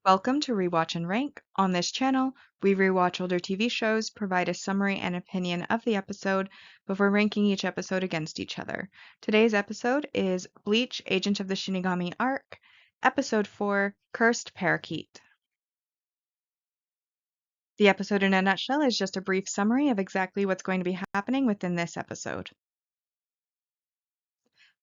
Welcome to Rewatch and Rank. On this channel, we rewatch older TV shows, provide a summary and opinion of the episode before ranking each episode against each other. Today's episode is Bleach Agent of the Shinigami Arc, Episode 4, Cursed Parakeet. The episode in a nutshell is just a brief summary of exactly what's going to be happening within this episode.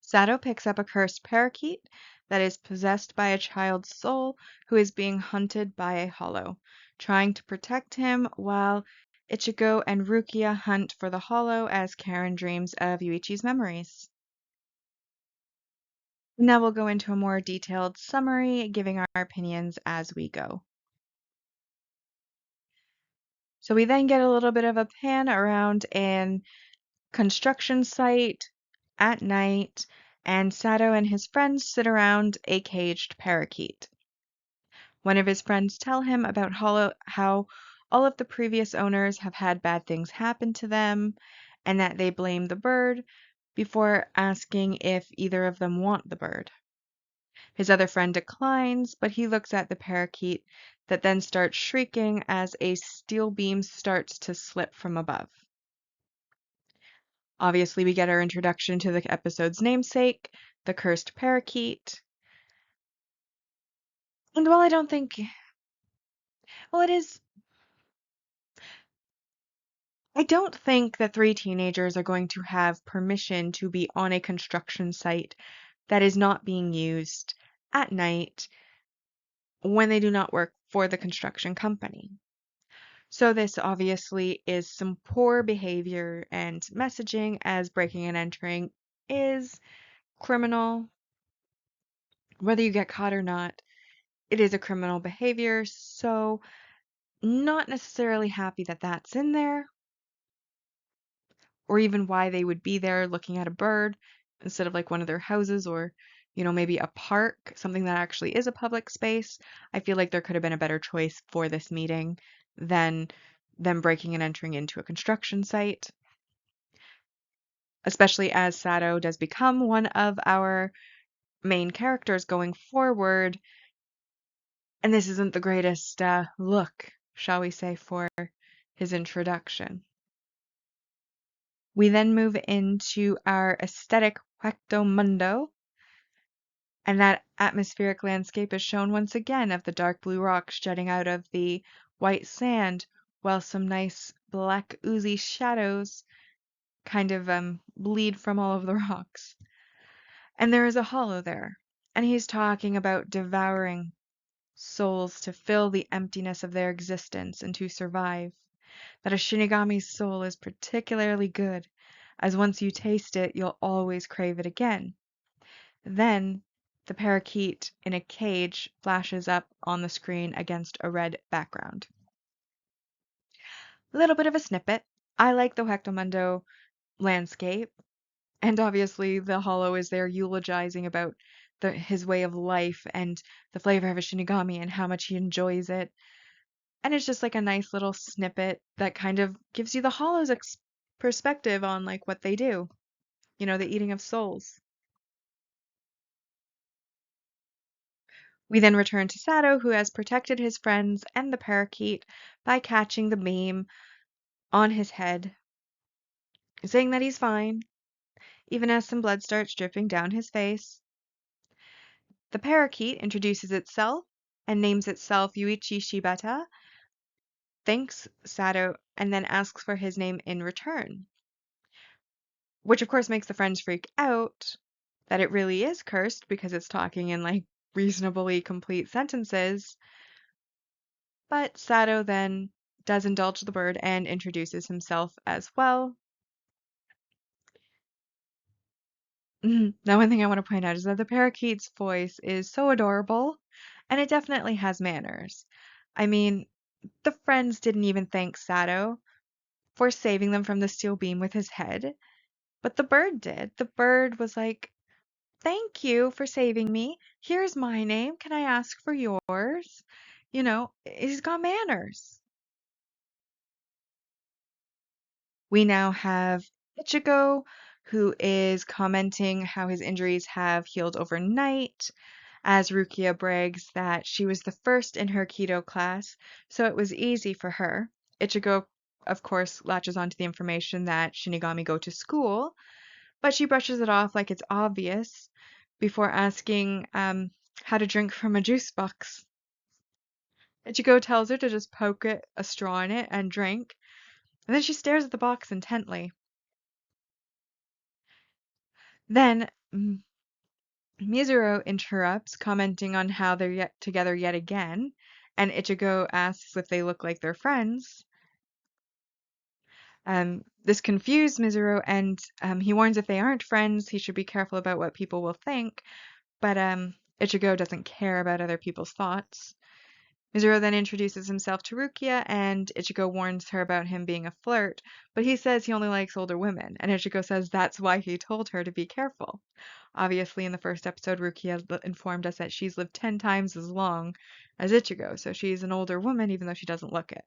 Sato picks up a cursed parakeet that is possessed by a child's soul who is being hunted by a hollow, trying to protect him while Ichigo and Rukia hunt for the hollow as Karen dreams of Yuichi's memories. Now we'll go into a more detailed summary, giving our opinions as we go. So we then get a little bit of a pan around an construction site at night, and Sato and his friends sit around a caged parakeet. One of his friends tell him about how all of the previous owners have had bad things happen to them and that they blame the bird before asking if either of them want the bird. His other friend declines, but he looks at the parakeet that then starts shrieking as a steel beam starts to slip from above. Obviously, we get our introduction to the episode's namesake, the cursed parakeet. And while I don't think, well, it is, I don't think that three teenagers are going to have permission to be on a construction site that is not being used at night when they do not work for the construction company. So this obviously is some poor behavior and messaging, as breaking and entering is criminal. Whether you get caught or not, it is a criminal behavior, so not necessarily happy that that's in there, or even why they would be there looking at a bird instead of like one of their houses or, maybe a park, something that actually is a public space. I feel like there could have been a better choice for this meeting than them breaking and entering into a construction site, especially as Sato does become one of our main characters going forward. And this isn't the greatest look, shall we say, for his introduction. We then move into our aesthetic Huecto Mundo, and that atmospheric landscape is shown once again of the dark blue rocks jutting out of the white sand, while some nice black oozy shadows kind of bleed from all of the rocks. And there is a hollow there, and he's talking about devouring souls to fill the emptiness of their existence and to survive. That a Shinigami's soul is particularly good, as once you taste it, you'll always crave it again. Then, the parakeet in a cage flashes up on the screen against a red background. A little bit of a snippet. I like the Huectomundo landscape, and obviously the hollow is there eulogizing about his way of life and the flavor of a Shinigami and how much he enjoys it. And it's just like a nice little snippet that kind of gives you the hollow's perspective on like what they do. The eating of souls. We then return to Sato, who has protected his friends and the parakeet by catching the beam on his head, saying that he's fine, even as some blood starts dripping down his face. The parakeet introduces itself and names itself Yuichi Shibata, thanks Sato, and then asks for his name in return. Which of course makes the friends freak out that it really is cursed because it's talking in like reasonably complete sentences. But Sato then does indulge the bird and introduces himself as well. Now, one thing I want to point out is that the parakeet's voice is so adorable, and it definitely has manners. I mean, the friends didn't even thank Sato for saving them from the steel beam with his head, but the bird did. The bird was like, "Thank you for saving me. Here's my name. Can I ask for yours?" He's got manners. We now have Ichigo, who is commenting how his injuries have healed overnight, as Rukia brags that she was the first in her keto class, so it was easy for her. Ichigo, of course, latches onto the information that Shinigami go to school, but she brushes it off like it's obvious before asking how to drink from a juice box. Ichigo tells her to just poke a straw in it and drink, and then she stares at the box intently. Then Mizuru interrupts, commenting on how they're yet together yet again, and Ichigo asks if they look like they're friends. This confused Mizuru, and he warns if they aren't friends, he should be careful about what people will think, but Ichigo doesn't care about other people's thoughts. Mizuru then introduces himself to Rukia, and Ichigo warns her about him being a flirt, but he says he only likes older women, and Ichigo says that's why he told her to be careful. Obviously, in the first episode, Rukia informed us that she's lived 10 times as long as Ichigo, so she's an older woman even though she doesn't look it.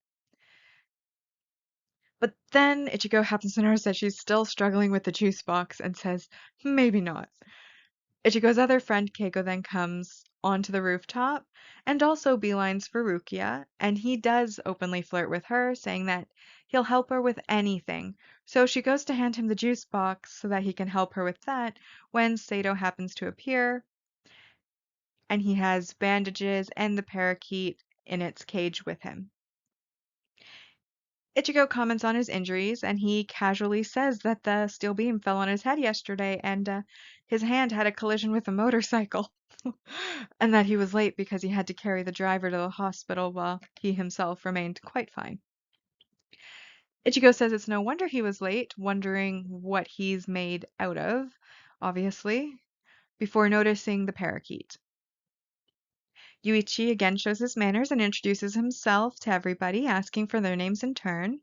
But then Ichigo happens to notice that she's still struggling with the juice box and says, maybe not. Ichigo's other friend Keiko then comes onto the rooftop and also beelines for Rukia, and he does openly flirt with her, saying that he'll help her with anything. So she goes to hand him the juice box so that he can help her with that when Sato happens to appear, and he has bandages and the parakeet in its cage with him. Ichigo comments on his injuries, and he casually says that the steel beam fell on his head yesterday and his hand had a collision with a motorcycle, and that he was late because he had to carry the driver to the hospital while he himself remained quite fine. Ichigo says it's no wonder he was late, wondering what he's made out of, obviously, before noticing the parakeet. Yuichi again shows his manners and introduces himself to everybody, asking for their names in turn.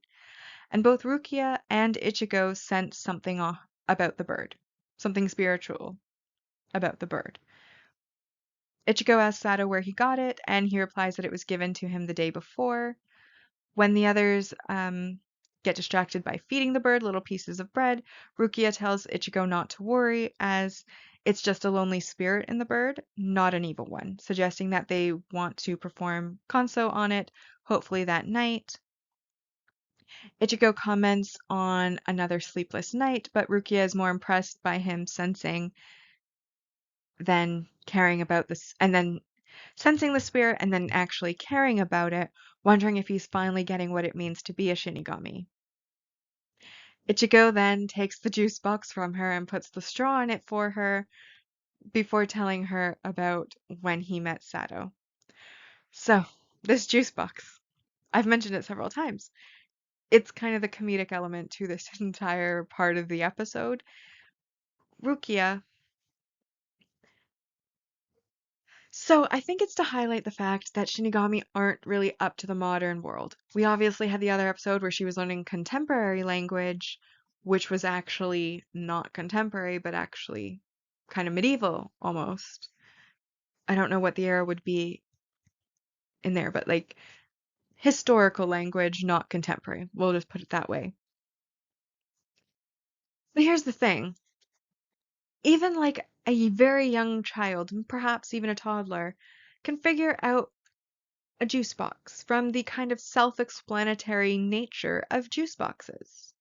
And both Rukia and Ichigo sense something about the bird, something spiritual about the bird. Ichigo asks Sato where he got it, and he replies that it was given to him the day before. When the others get distracted by feeding the bird little pieces of bread, Rukia tells Ichigo not to worry, as it's just a lonely spirit in the bird, not an evil one, suggesting that they want to perform Kanso on it, hopefully that night. Ichigo comments on another sleepless night, but Rukia is more impressed by him sensing than caring about this, and then sensing the spirit and then actually caring about it, wondering if he's finally getting what it means to be a Shinigami. Ichigo then takes the juice box from her and puts the straw in it for her before telling her about when he met Sato. So, this juice box, I've mentioned it several times. It's kind of the comedic element to this entire part of the episode. Rukia. So I think it's to highlight the fact that Shinigami aren't really up to the modern world. We obviously had the other episode where she was learning contemporary language, which was actually not contemporary, but actually kind of medieval almost. I don't know what the era would be in there, but like historical language, not contemporary. We'll just put it that way. But here's the thing. Even like a very young child, perhaps even a toddler, can figure out a juice box from the kind of self-explanatory nature of juice boxes.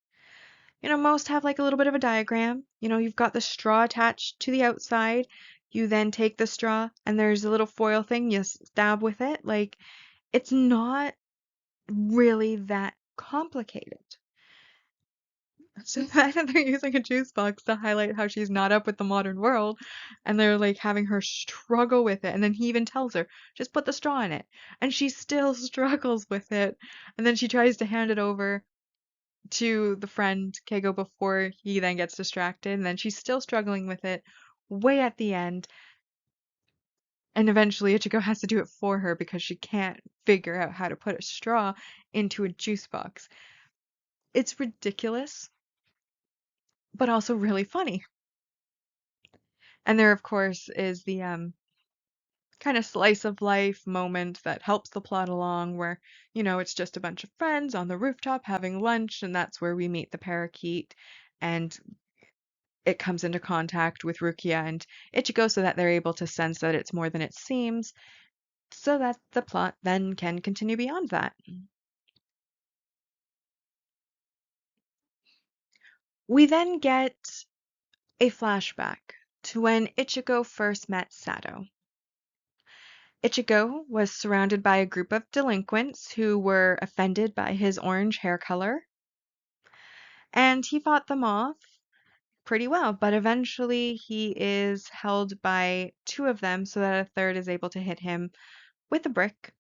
Most have like a little bit of a diagram. You've got the straw attached to the outside. You then take the straw and there's a little foil thing you stab with it. Like, it's not really that complicated. So then they're using a juice box to highlight how she's not up with the modern world, and they're like having her struggle with it. And then he even tells her, just put the straw in it. And she still struggles with it. And then she tries to hand it over to the friend Keigo before he then gets distracted. And then she's still struggling with it way at the end. And eventually Ichigo has to do it for her because she can't figure out how to put a straw into a juice box. It's ridiculous, but also really funny. And there, of course, is the kind of slice of life moment that helps the plot along, where, it's just a bunch of friends on the rooftop having lunch, and that's where we meet the parakeet. And it comes into contact with Rukia and Ichigo so that they're able to sense that it's more than it seems, so that the plot then can continue beyond that. We then get a flashback to when Ichigo first met Sato. Ichigo was surrounded by a group of delinquents who were offended by his orange hair color, and he fought them off pretty well, but eventually he is held by two of them so that a third is able to hit him with a brick.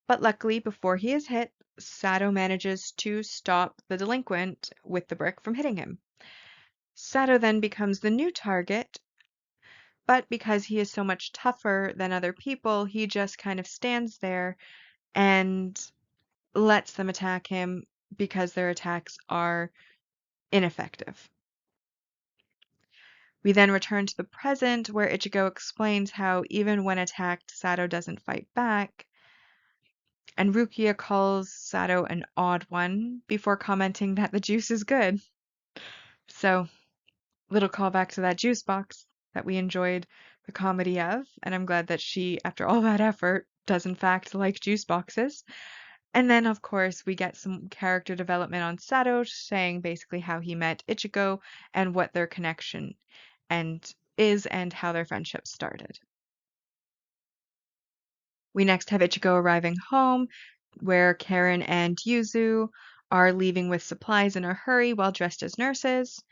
But luckily, before he is hit, Sato manages to stop the delinquent with the brick from hitting him. Sato then becomes the new target, but because he is so much tougher than other people, he just kind of stands there and lets them attack him because their attacks are ineffective. We then return to the present where Ichigo explains how even when attacked, Sato doesn't fight back, and Rukia calls Sato an odd one before commenting that the juice is good. So, little callback to that juice box that we enjoyed the comedy of, and I'm glad that she, after all that effort, does in fact like juice boxes. And then, of course, we get some character development on Sato, saying basically how he met Ichigo and what their connection and how their friendship started. We next have Ichigo arriving home, where Karen and Yuzu are leaving with supplies in a hurry while dressed as nurses.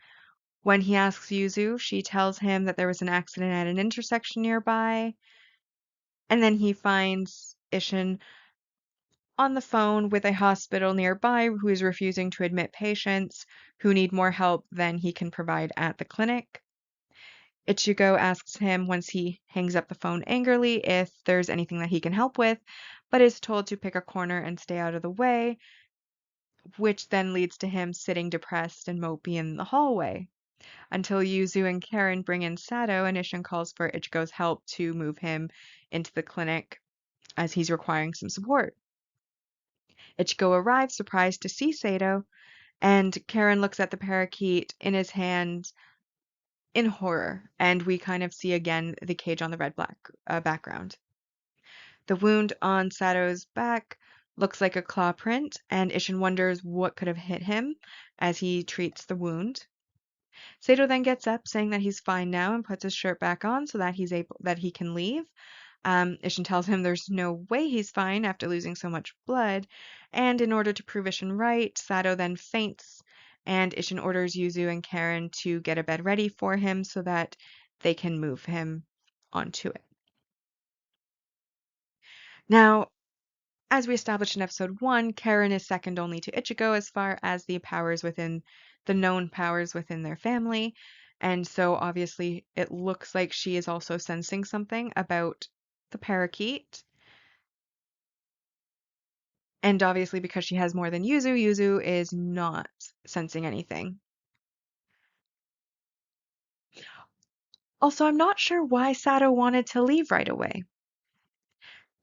When he asks Yuzu, she tells him that there was an accident at an intersection nearby, and then he finds Ishin on the phone with a hospital nearby who is refusing to admit patients who need more help than he can provide at the clinic. Ichigo asks him once he hangs up the phone angrily if there's anything that he can help with, but is told to pick a corner and stay out of the way, which then leads to him sitting depressed and mopey in the hallway until Yuzu and Karen bring in Sato and Ishin calls for Ichigo's help to move him into the clinic as he's requiring some support. Ichigo arrives surprised to see Sato, and Karen looks at the parakeet in his hand in horror, and we kind of see again the cage on the red black background. The wound on Sato's back looks like a claw print, and Ishin wonders what could have hit him as he treats the wound. Sato then gets up, saying that he's fine now, and puts his shirt back on so that he can leave. Ishin tells him there's no way he's fine after losing so much blood, and in order to prove Ishin right, Sato then faints, and Ishin orders Yuzu and Karen to get a bed ready for him so that they can move him onto it. Now, as we established in episode 1, Karen is second only to Ichigo as far as the known powers within their family, and so obviously it looks like she is also sensing something about the parakeet. And obviously, because she has more than Yuzu, Yuzu is not sensing anything. Also, I'm not sure why Sato wanted to leave right away.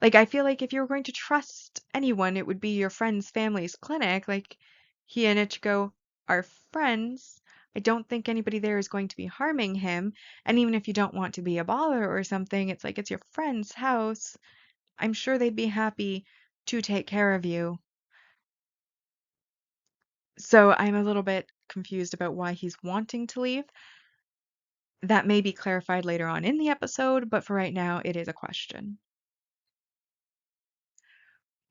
Like, I feel like if you were going to trust anyone, it would be your friend's family's clinic. Like, he and Ichigo are friends. I don't think anybody there is going to be harming him. And even if you don't want to be a bother or something, it's like it's your friend's house. I'm sure they'd be happy to take care of you. So I'm a little bit confused about why he's wanting to leave. That may be clarified later on in the episode, but for right now, it is a question.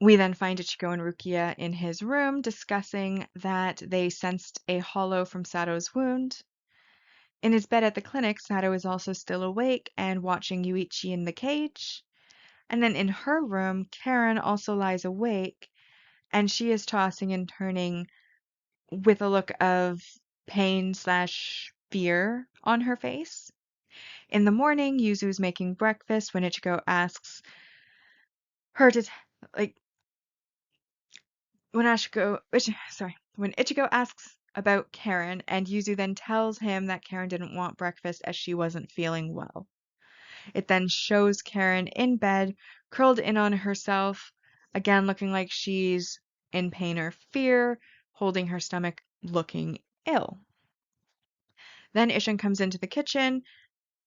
We then find Ichigo and Rukia in his room discussing that they sensed a hollow from Sato's wound. In his bed at the clinic, Sato is also still awake and watching Yuichi in the cage. And then in her room, Karen also lies awake, and she is tossing and turning with a look of pain/fear on her face. In the morning, Yuzu's making breakfast when Ichigo asks her to, like, when Ichigo asks about Karen, and Yuzu then tells him that Karen didn't want breakfast as she wasn't feeling well. It then shows Karen in bed, curled in on herself, again looking like she's in pain or fear, holding her stomach, looking ill. Then Ishin comes into the kitchen,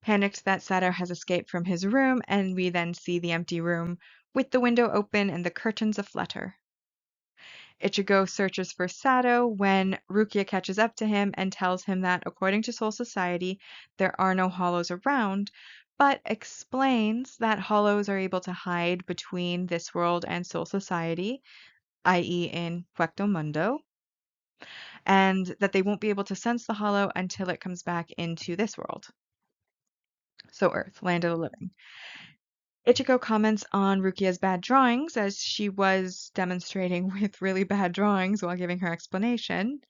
panicked that Sato has escaped from his room, and we then see the empty room with the window open and the curtains aflutter. Ichigo searches for Sato when Rukia catches up to him and tells him that according to Soul Society, there are no hollows around, but explains that hollows are able to hide between this world and Soul Society, i.e. in Puecto Mundo, and that they won't be able to sense the hollow until it comes back into this world. So Earth, land of the living. Ichigo comments on Rukia's bad drawings as she was demonstrating with really bad drawings while giving her explanation.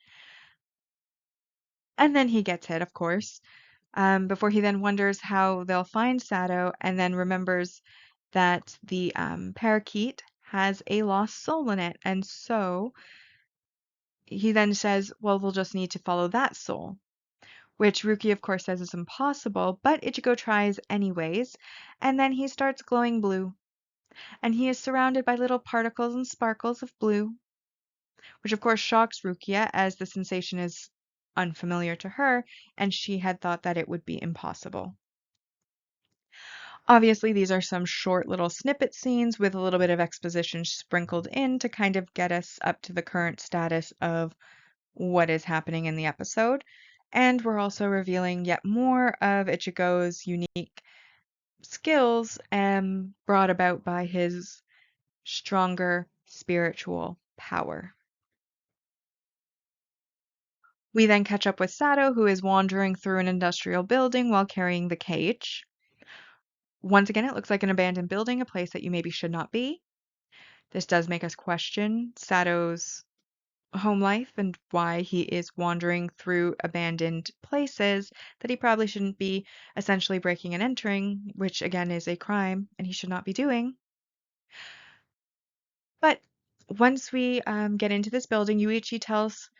And then he gets hit, of course, before he then wonders how they'll find Sato and then remembers that the parakeet has a lost soul in it. And so he then says, well, we'll just need to follow that soul, which Ruki, of course, says is impossible, but Ichigo tries anyways, and then he starts glowing blue, and he is surrounded by little particles and sparkles of blue, which of course shocks Rukia as the sensation is unfamiliar to her, and she had thought that it would be impossible. Obviously, these are some short little snippet scenes with a little bit of exposition sprinkled in to kind of get us up to the current status of what is happening in the episode. And we're also revealing yet more of Ichigo's unique skills brought about by his stronger spiritual power. We then catch up with Sato, who is wandering through an industrial building while carrying the cage. Once again, it looks like an abandoned building, a place that you maybe should not be. This does make us question Sato's home life and why he is wandering through abandoned places that he probably shouldn't be essentially breaking and entering, which again is a crime and he should not be doing. But once we get into this building, Yuichi tells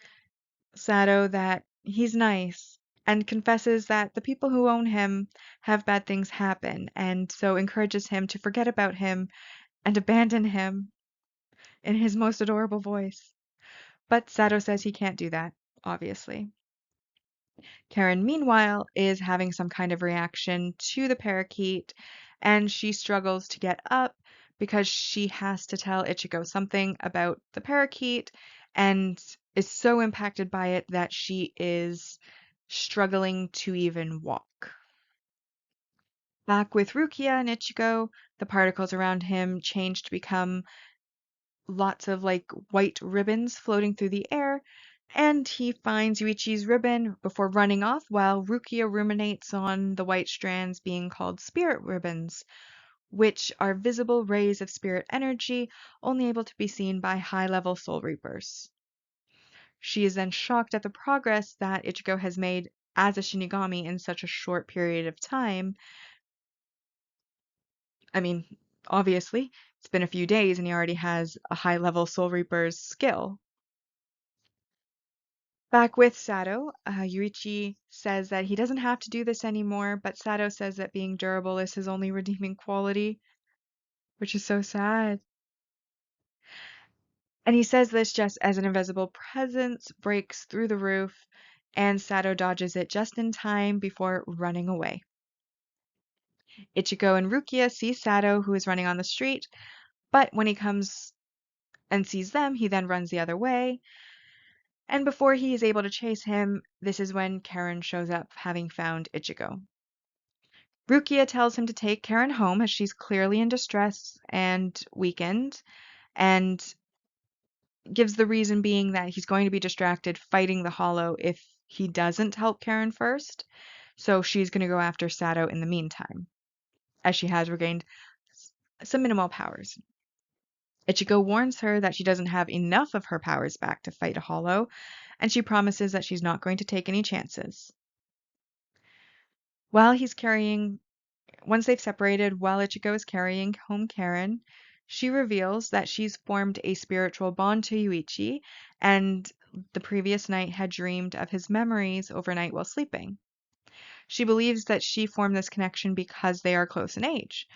Sato that he's nice and confesses that the people who own him have bad things happen, and so encourages him to forget about him and abandon him in his most adorable voice. But Sato says he can't do that, obviously. Karen, meanwhile, is having some kind of reaction to the parakeet, and she struggles to get up because she has to tell Ichigo something about the parakeet and is so impacted by it that she is struggling to even walk. Back with Rukia and Ichigo, the particles around him change to become lots of like white ribbons floating through the air, and he finds Yuichi's ribbon before running off while Rukia ruminates on the white strands being called spirit ribbons, which are visible rays of spirit energy only able to be seen by high-level soul reapers. She is then shocked at the progress that Ichigo has made as a Shinigami in such a short period of time. I mean, obviously, it's been a few days and he already has a high-level soul reaper's skill. Back with Sato, Yuichi says that he doesn't have to do this anymore, but Sato says that being durable is his only redeeming quality, which is so sad. And he says this just as an invisible presence breaks through the roof, and Sato dodges it just in time before running away. Ichigo and Rukia see Sato, who is running on the street, but when he comes and sees them, he then runs the other way. And before he is able to chase him, this is when Karen shows up, having found Ichigo. Rukia tells him to take Karen home as she's clearly in distress and weakened, and gives the reason being that he's going to be distracted fighting the Hollow if he doesn't help Karen first. So she's going to go after Sato in the meantime, as she has regained some minimal powers. Ichigo warns her that she doesn't have enough of her powers back to fight a Hollow, and she promises that she's not going to take any chances. While he's carrying Once they've separated, while Ichigo is carrying home Karen, she reveals that she's formed a spiritual bond to Yuichi and the previous night had dreamed of his memories overnight while sleeping. She believes that she formed this connection because they are close in age,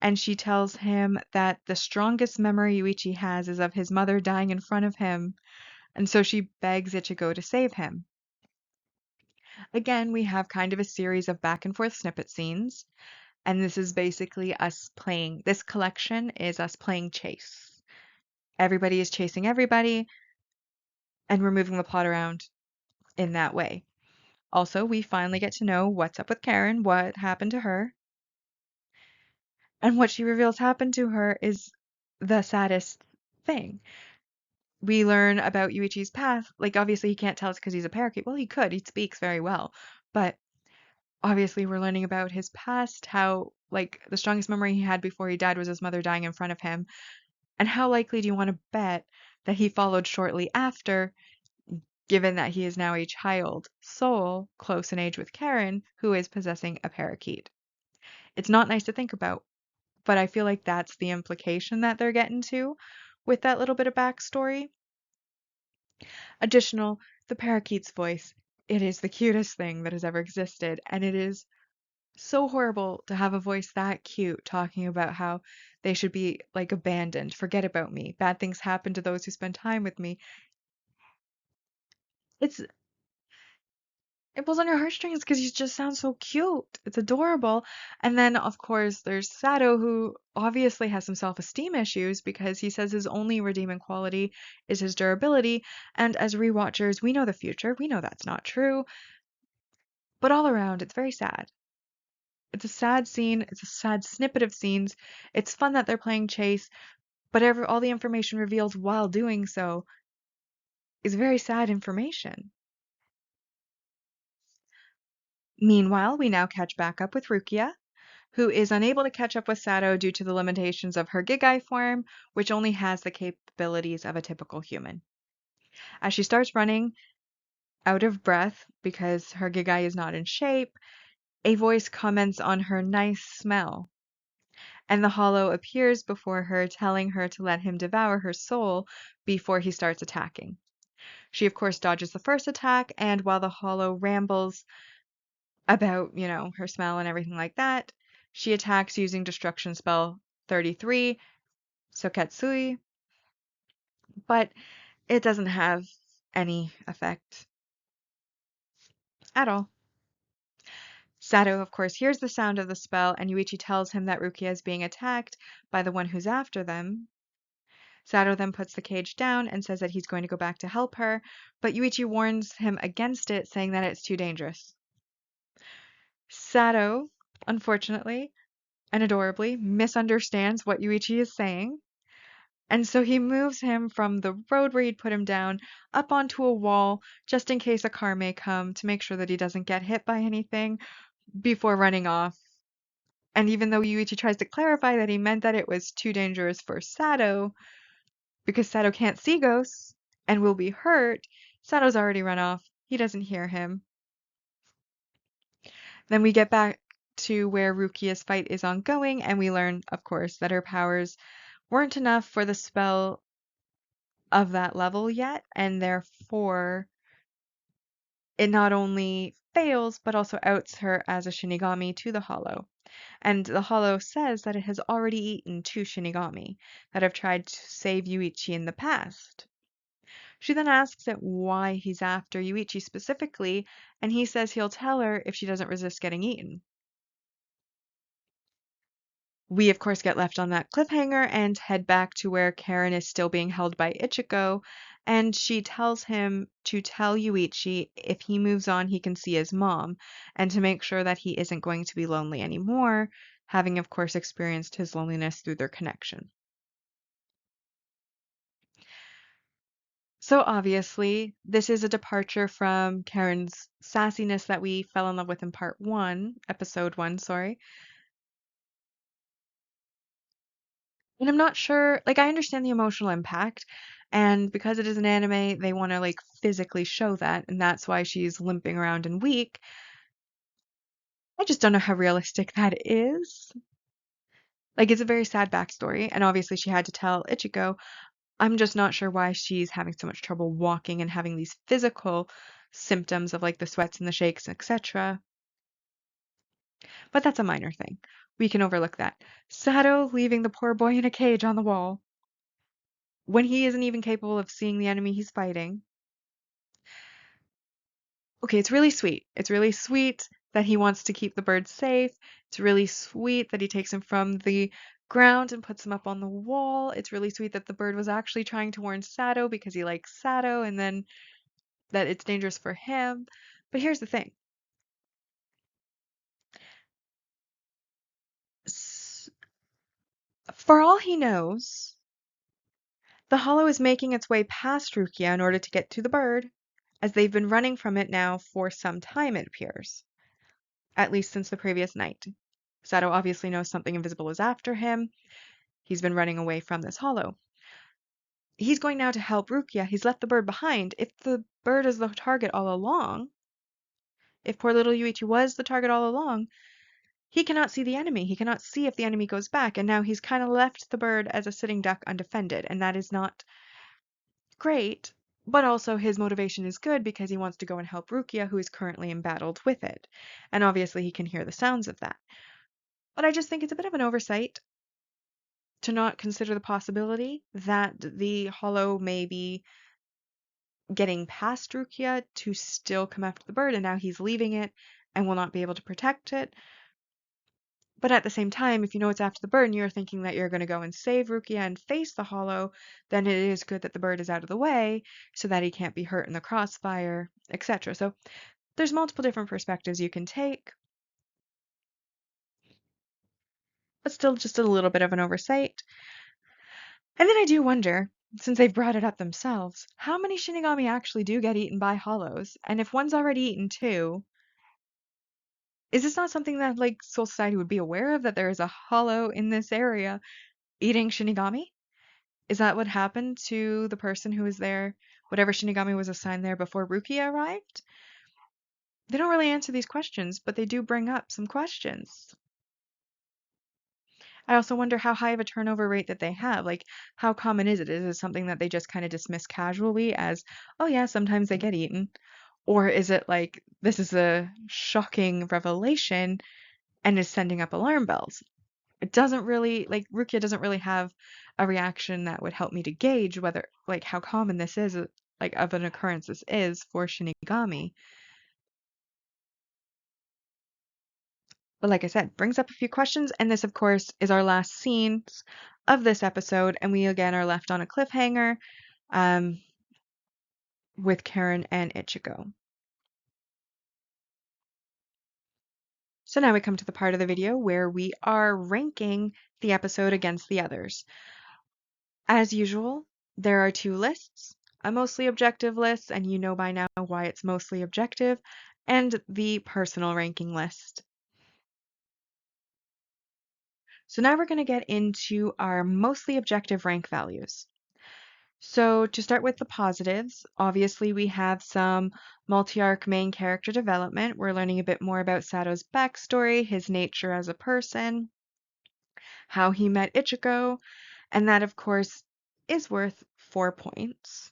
and she tells him that the strongest memory Yuichi has is of his mother dying in front of him, and so she begs Ichigo to save him. Again, we have kind of a series of back and forth snippet scenes, and this is basically us playing. This collection is us playing chase. Everybody is chasing everybody, and we're moving the plot around in that way. Also, we finally get to know what's up with Karen, what happened to her, and what she reveals happened to her is the saddest thing. We learn about Yuichi's past. Like, obviously, he can't tell us because he's a parakeet. Well, he could. He speaks very well. But obviously, we're learning about his past, how, like, the strongest memory he had before he died was his mother dying in front of him. And how likely do you want to bet that he followed shortly after, given that he is now a child soul close in age with Karen, who is possessing a parakeet? It's not nice to think about, but I feel like that's the implication that they're getting to with that little bit of backstory. Additional, the parakeet's voice. It is the cutest thing that has ever existed, and it is so horrible to have a voice that cute talking about how they should be like abandoned, forget about me, bad things happen to those who spend time with me. It's it pulls on your heartstrings because he just sounds so cute. It's adorable. And then of course there's Sato who obviously has some self-esteem issues because he says his only redeeming quality is his durability. And as rewatchers, we know the future. We know that's not true. But all around, it's very sad. It's a sad scene. It's a sad snippet of scenes. It's fun that they're playing chase, but all the information revealed while doing so is very sad information. Meanwhile, we now catch back up with Rukia, who is unable to catch up with Sato due to the limitations of her Gigai form, which only has the capabilities of a typical human. As she starts running, out of breath because her Gigai is not in shape, a voice comments on her nice smell, and the hollow appears before her, telling her to let him devour her soul before he starts attacking. She, of course, dodges the first attack, and while the hollow rambles about, her smell and everything like that, she attacks using destruction spell 33, Soketsui, but it doesn't have any effect at all. Sato, of course, hears the sound of the spell, and Yuichi tells him that Rukia is being attacked by the one who's after them. Sato then puts the cage down and says that he's going to go back to help her, but Yuichi warns him against it, saying that it's too dangerous. Sato, unfortunately and adorably, misunderstands what Yuichi is saying, and so he moves him from the road where he'd put him down up onto a wall just in case a car may come to make sure that he doesn't get hit by anything before running off. And even though Yuichi tries to clarify that he meant that it was too dangerous for Sato, because Sato can't see ghosts and will be hurt, Sato's already run off. He doesn't hear him. Then we get back to where Rukia's fight is ongoing, and we learn, of course, that her powers weren't enough for the spell of that level yet, and therefore it not only fails, but also outs her as a Shinigami to the Hollow. And the Hollow says that it has already eaten two Shinigami that have tried to save Yuichi in the past. She then asks it why he's after Yuichi specifically, and he says he'll tell her if she doesn't resist getting eaten. We, of course, get left on that cliffhanger and head back to where Karen is still being held by Ichiko, and she tells him to tell Yuichi if he moves on, he can see his mom, and to make sure that he isn't going to be lonely anymore, having, of course, experienced his loneliness through their connection. So obviously, this is a departure from Karen's sassiness that we fell in love with in part one, episode one, sorry. And I'm not sure, like, I understand the emotional impact, and because it is an anime, they want to, like, physically show that, and that's why she's limping around and weak. I just don't know how realistic that is. Like, it's a very sad backstory, and obviously she had to tell Ichigo. I'm just not sure why she's having so much trouble walking and having these physical symptoms of, like, the sweats and the shakes, etc. But that's a minor thing. We can overlook that. Sato leaving the poor boy in a cage on the wall when he isn't even capable of seeing the enemy he's fighting. Okay, it's really sweet. It's really sweet that he wants to keep the bird safe. It's really sweet that he takes him from the ground and puts him up on the wall. It's really sweet that the bird was actually trying to warn Sato because he likes Sato and then that it's dangerous for him. But here's the thing. For all he knows, the hollow is making its way past Rukia in order to get to the bird, as they've been running from it now for some time, it appears. At least since the previous night. Sato obviously knows something invisible is after him. He's been running away from this hollow. He's going now to help Rukia. He's left the bird behind. If the bird is the target all along, if poor little Yuichi was the target all along, he cannot see the enemy. He cannot see if the enemy goes back, and now he's kind of left the bird as a sitting duck undefended, and that is not great, but also his motivation is good because he wants to go and help Rukia, who is currently embattled with it. And obviously he can hear the sounds of that. But I just think it's a bit of an oversight to not consider the possibility that the hollow may be getting past Rukia to still come after the bird, and now he's leaving it and will not be able to protect it. But at the same time, if you know it's after the bird and you're thinking that you're going to go and save Rukia and face the hollow, then it is good that the bird is out of the way so that he can't be hurt in the crossfire, etc. So there's multiple different perspectives you can take, but still just a little bit of an oversight. And then I do wonder, since they've brought it up themselves, how many Shinigami actually do get eaten by hollows? And if one's already eaten two, is this not something that like Soul Society would be aware of, that there is a hollow in this area eating Shinigami? Is that what happened to the person who was there, whatever Shinigami was assigned there before Rukia arrived? They don't really answer these questions, but they do bring up some questions. I also wonder how high of a turnover rate that they have. Like, how common is it? Is it something that they just kind of dismiss casually as, oh yeah, sometimes they get eaten? Or is it like, this is a shocking revelation and is sending up alarm bells? It doesn't really, like, Rukia doesn't really have a reaction that would help me to gauge whether, like, how common this is, like, of an occurrence this is for Shinigami. But like I said, brings up a few questions, and this, of course, is our last scenes of this episode, and we again are left on a cliffhanger um, with Karen and Ichigo. So now we come to the part of the video where we are ranking the episode against the others. As usual, there are two lists, a mostly objective list, and you know by now why it's mostly objective, and the personal ranking list. So now we're going to get into our mostly objective rank values. So to start with the positives, obviously we have some multi-arc main character development. We're learning a bit more about Sato's backstory, his nature as a person, how he met Ichigo, and that of course is worth 4 points.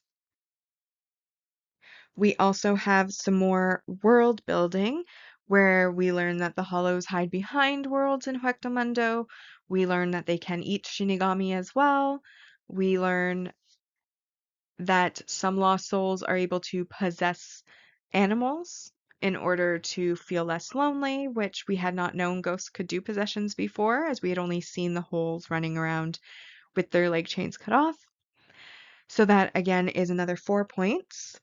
We also have some more world building where we learn that the Hollows hide behind worlds in Huectamundo. We learn that they can eat Shinigami as well. We learn that some lost souls are able to possess animals in order to feel less lonely, which we had not known ghosts could do possessions before, as we had only seen the holes running around with their leg chains cut off. So that again is another 4 points.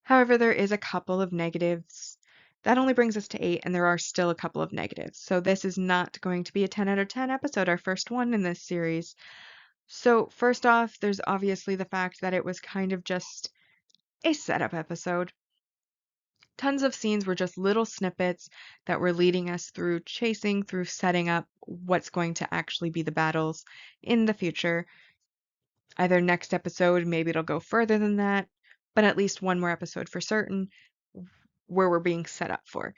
However, there is a couple of negatives. That only brings us to 8, and there are still a couple of negatives. So this is not going to be a 10 out of 10 episode, our first one in this series. So first off, there's obviously the fact that it was kind of just a setup episode. Tons of scenes were just little snippets that were leading us through chasing, through setting up what's going to actually be the battles in the future. Either next episode, maybe it'll go further than that, but at least one more episode for certain where we're being set up for.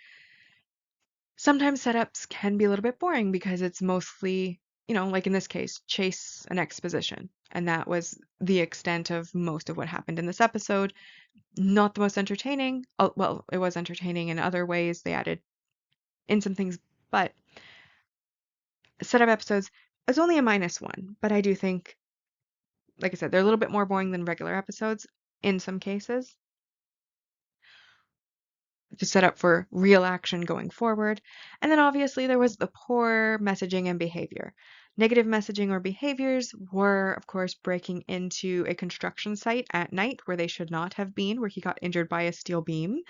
Sometimes setups can be a little bit boring because it's mostly, like in this case, chase and exposition. And that was the extent of most of what happened in this episode. Not the most entertaining. Oh, well, it was entertaining in other ways. They added in some things, but setup episodes is only a -1. But I do think, like I said, they're a little bit more boring than regular episodes in some cases. to set up for real action going forward. And then obviously there was the poor messaging and behavior. Negative messaging or behaviors were, of course, breaking into a construction site at night where they should not have been, where he got injured by a steel beam.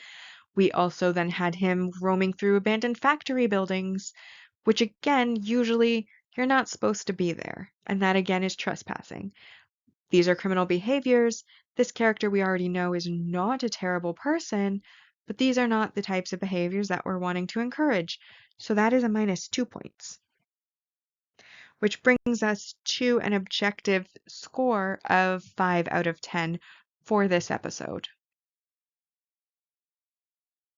We also then had him roaming through abandoned factory buildings, which again, usually you're not supposed to be there. And that again is trespassing. These are criminal behaviors. This character we already know is not a terrible person, but these are not the types of behaviors that we're wanting to encourage. So that is a -2 points, which brings us to an objective score of 5 out of 10 for this episode.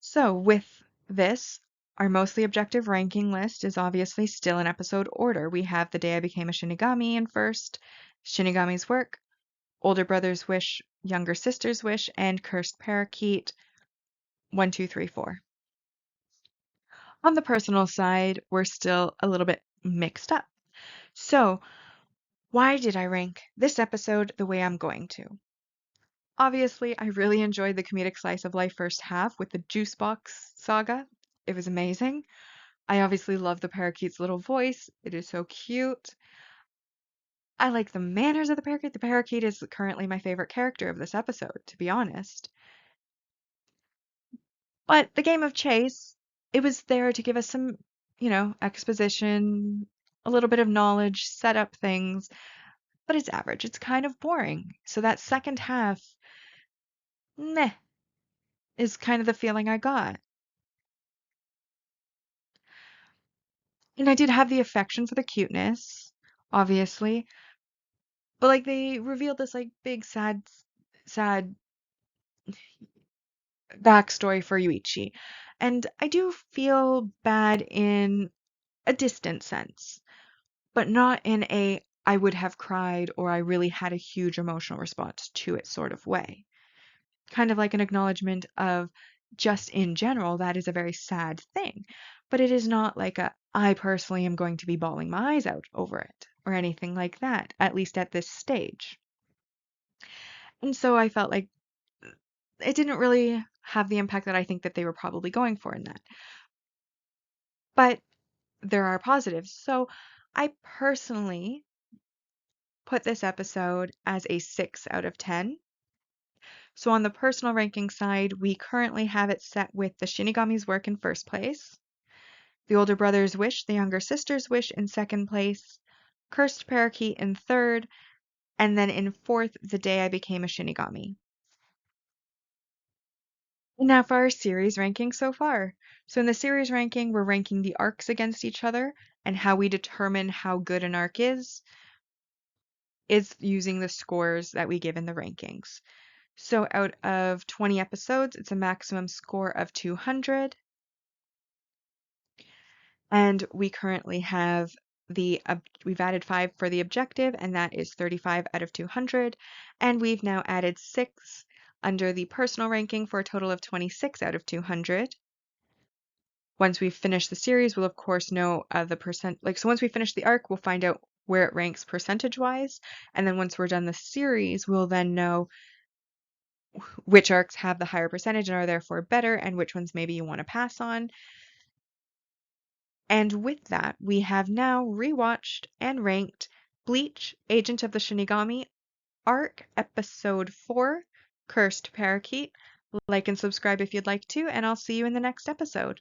So with this, our mostly objective ranking list is obviously still in episode order. We have The Day I Became a Shinigami in first, Shinigami's Work, Older Brother's Wish, Younger Sister's Wish, and Cursed Parakeet 1, 2, 3, 4. On the personal side, we're still a little bit mixed up. So, why did I rank this episode the way I'm going to? Obviously, I really enjoyed the comedic slice of life first half with the juice box saga. It was amazing. I obviously love the parakeet's little voice. It is so cute. I like the manners of the parakeet. The parakeet is currently my favorite character of this episode, to be honest. But the game of chase, it was there to give us some, exposition, a little bit of knowledge, set up things, but it's average. It's kind of boring. So that second half, meh, is kind of the feeling I got. And I did have the affection for the cuteness, obviously, but like they revealed this like big sad backstory for Yuichi. And I do feel bad in a distant sense, but not in a I would have cried or I really had a huge emotional response to it sort of way. Kind of like an acknowledgement of just in general, that is a very sad thing. But it is not like a I personally am going to be bawling my eyes out over it or anything like that, at least at this stage. And so I felt like it didn't really have the impact that I think that they were probably going for in that. But there are positives. So I personally put this episode as a 6 out of 10. So on the personal ranking side, we currently have it set with the Shinigami's Work in first place, the older brother's wish, the younger sister's wish in second place, Cursed Parakeet in third, and then in fourth, The Day I Became a Shinigami. Now for our series ranking so far. So in the series ranking, we're ranking the arcs against each other, and how we determine how good an arc is using the scores that we give in the rankings. So out of 20 episodes, it's a maximum score of 200. And we currently have we've added 5 for the objective, and that is 35 out of 200. And we've now added 6 under the personal ranking for a total of 26 out of 200. Once we finish the series, we'll of course know the percent, so once we finish the arc, we'll find out where it ranks percentage-wise. And then once we're done the series, we'll then know which arcs have the higher percentage and are therefore better, and which ones maybe you want to pass on. And with that, we have now rewatched and ranked Bleach, Agent of the Shinigami, Arc, Episode 4, Cursed Parakeet. Like and subscribe if you'd like to, and I'll see you in the next episode.